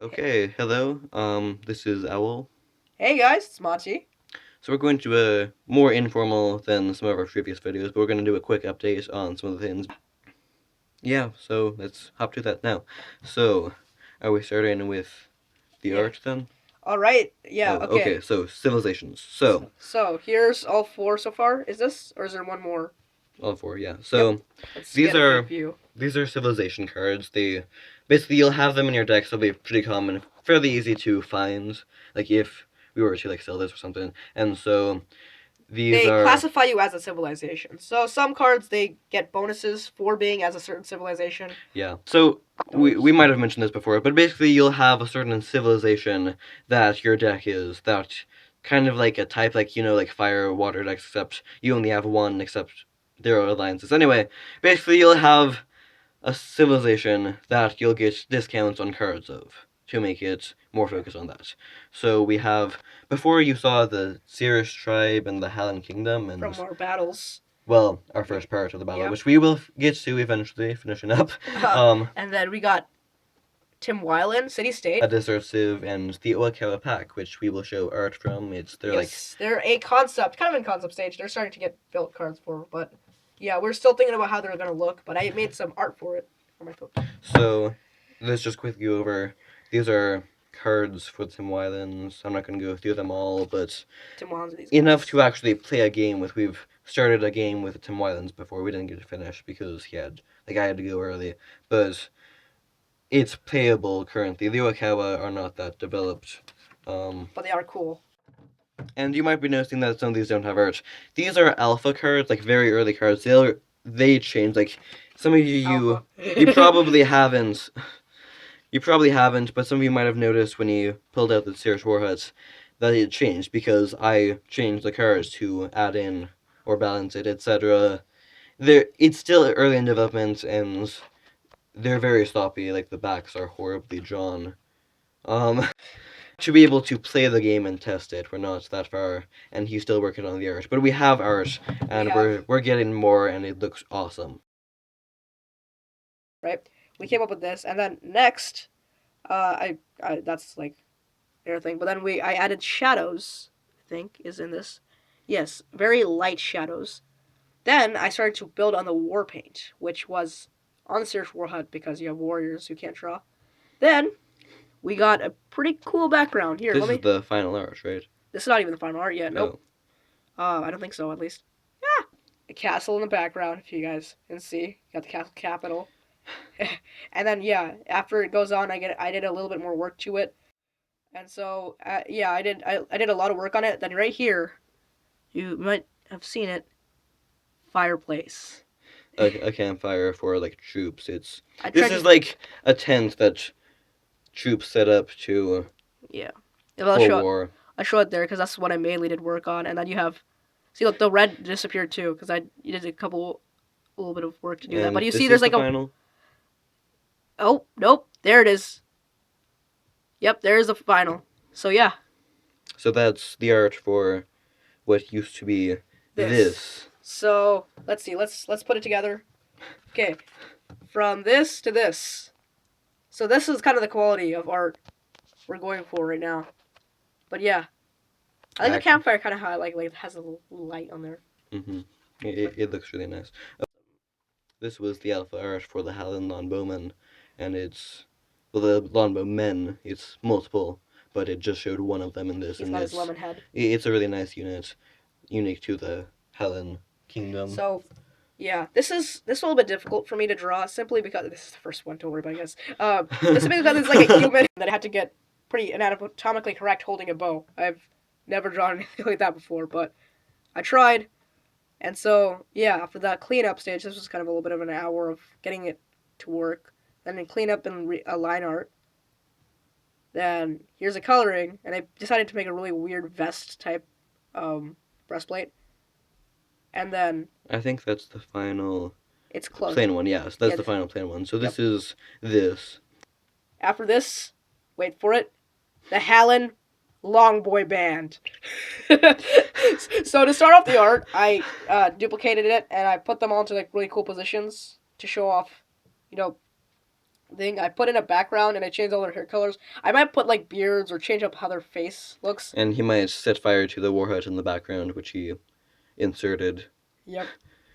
Okay, hello. This is Owl. Hey guys, it's Monty. So we're going to a more informal than some of our previous videos, but we're going to do a quick update on some of the things. Yeah, so let's hop to that now. So, are we starting with the Yeah. art then? All right. Yeah. Oh, Okay. okay. So civilizations. So So here's all four so far. Is this, or is there one more? all four, yeah. Yep. So Let's these get a quick are view. these are civilization cards. They basically you'll have them in your deck, so they'll be pretty common, fairly easy to find. Like if we were to like sell this or something, and so these They are classify you as a civilization. So some cards they get bonuses for being as a certain civilization. yeah. So we Those. we might have mentioned this before, but basically you'll have a certain civilization that your deck is that kind of like a type like like fire water decks, except you only have one except there are alliances. Anyway, basically you'll have a civilization that you'll get discounts on cards of to make it more Yeah. focused on that. So we have before you saw the Cirrus tribe and the Hallan Kingdom From and our battles. well, our Yeah. first part of the battle, Yep. which we will get to eventually, finishing up. Um, And then we got Tim Weiland, City a State. Desert Civ and the Oakawa Pack, which we will show art from. They're like Yes, they're a concept, kind of in concept stage. They're starting to get built cards for, but yeah, we're still thinking about how they're gonna look. But I made some art for it for my phone. so. Let's just quickly go over. These are cards for the Tim Wylands. I'm not going to go through them all, but Tim Weiland's these enough guys. to actually play a game with. We've started a game with Tim Wylands before. We didn't get to finish because he had the guy had to go early, but it's playable currently. The Oakawa are not that developed. But they are cool. And you might be noticing that some of these don't have art. These are alpha cards, like very early cards. They change. Like some of Alpha. you probably haven't. You probably haven't, but some of you might have noticed when you pulled out the Sears Warhuts that it changed because I changed the cards to add in or balance it, etc. It's still early in development and they're very sloppy. Like the backs are horribly drawn. To be able to play the game and test it, we're not that far, and he's still working on the art. But we have art, We and have we're getting more, and it looks awesome. right. We came up with this, and then next, I that's like their thing. But then I added shadows. I think is in this. Yes, very light shadows. Then I started to build on the war paint, which was on the Sears War Hut because you have warriors who can't draw. Then we got a pretty cool background. Here, This let is me. the final art, right? This is not even the final art yet. Nope. Oh, I don't think so. At least. A castle in the background, if you guys can see. Got the castle capital. And then yeah, after it goes on, I did a little bit more work to it, and so yeah, I did a lot of work on it. Then right here, you might have seen it, fireplace. a campfire for like troops. I This tried is to like a tent that troops set up to yeah. for war. I'll show it there because that's what I mainly did work on, and then you have see look the red disappeared too because I you did a little bit of work to do that. But And you see, this there's is the like a final. oh nope there it is. Yep, there's the final. So yeah, So that's the art for what used to be this. this. So let's see. Let's put it together. Okay, from this to this. So this is kind of the quality of art we're going for right now. But yeah, I think the Actually, campfire kind of like has a little light on there. mm-hmm. It looks really nice. This was the alpha art for the Hallan Longbowmen, and it's well the Longbowmen. It's multiple, but it just showed one of them in this, He's and got his lemon head. it's a really nice unit, unique to the Hallan Kingdom. So yeah, this is a little bit difficult for me to draw simply because this is the first one. Don't worry about it, guys. This is because it's like a human that I had to get pretty anatomically correct holding a bow. I've never drawn anything like that before, but I tried. And so yeah, after that cleanup stage, this was kind of a little bit of an hour of getting it to work. Then in cleanup and line art. Then here's a coloring, and I decided to make a really weird vest type breastplate. And then I think that's the final it's close. plain one. Yes, that's Yeah. the final plain one. So Yep. this is this. After this, wait for it, the Hallan Long Boy Band. So to start off the art, I duplicated it and I put them all into like really cool positions to show off, you know, thing. I put in a background and I change all their hair colors. I might put like beards or change up how their face looks. And he might set fire to the war hut in the background, which he inserted. Yep.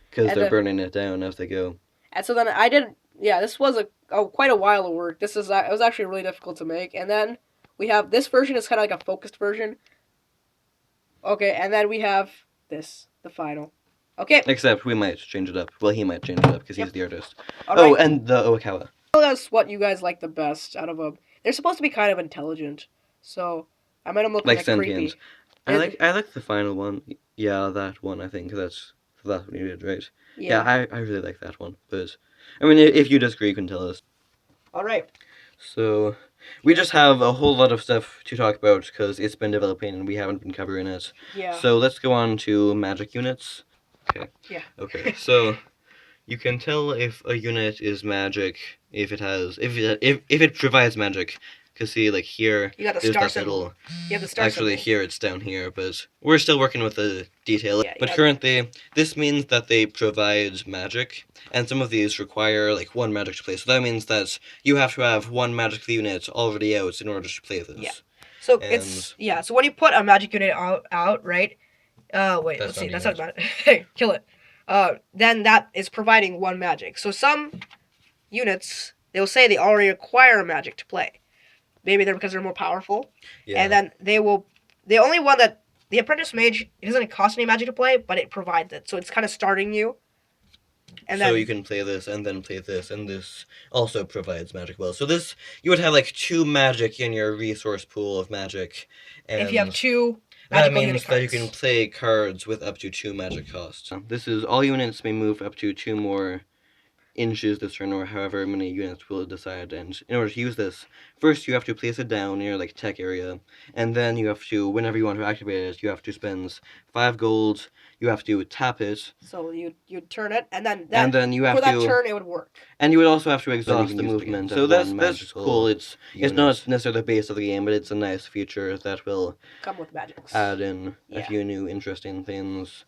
Because And they're burning it down as they go. And so then I did. Yeah, this was quite a while of work. It was actually really difficult to make. And then we have this version is kind of like a focused version. Okay, and then we have this, the final. Okay. Except we might change it up. Well, he might change it up because he's the artist. All right. And the Okawa. Tell us what you guys like the best out of them. They're supposed to be kind of intelligent, so I made them look Like kind of creepy. sentient. I like the final one. Yeah, that one. I think that's what you did, right? Yeah. I really like that one. But I mean, if you disagree, you can tell us. All right. So we just have a whole lot of stuff to talk about because it's been developing and we haven't been covering it. Yeah. So let's go on to magic units. Okay. Yeah. Okay. So you can tell if a unit is magic if it provides magic. Cause see, like here, You got the there's star that symbol. little. You have the star Actually, symbol. here it's down here, but we're still working with the detail. Yeah, but yeah. currently, this means that they provide magic, and some of these require like one magic to play. So that means that you have to have one magic unit already out in order to play this. Yeah. So And So when you put a magic unit out, right? Wait. That's Let's see. not That's unit. not magic. Hey, kill it. Then that is providing one magic. So some units they'll say they already require magic to play. Maybe they're because they're more powerful. Yeah. And then they will. The only one that the apprentice mage, it doesn't cost any magic to play, but it provides it. So it's kind of starting you. And so then you can play this and then play this, and this also provides magic well. So this you would have like 2 magic in your resource pool of magic. And if you have 2 that magical means unit that you cards. can play cards with up to 2 magic costs. This is all units may move up to 2 more inches this turn, or however many units will decide. And in order to use this, first you have to place it down near like tech area, and then you have to, whenever you want to activate it, you have to spend 5 gold. You have to tap it. So you'd turn it, and then you have for that to turn it would work. And you would also have to exhaust can the use it movement. again. So That's that's one cool. magical It's not necessarily the base of the game, but it's a nice feature that will Come with magics. add in a Yeah. few new interesting things.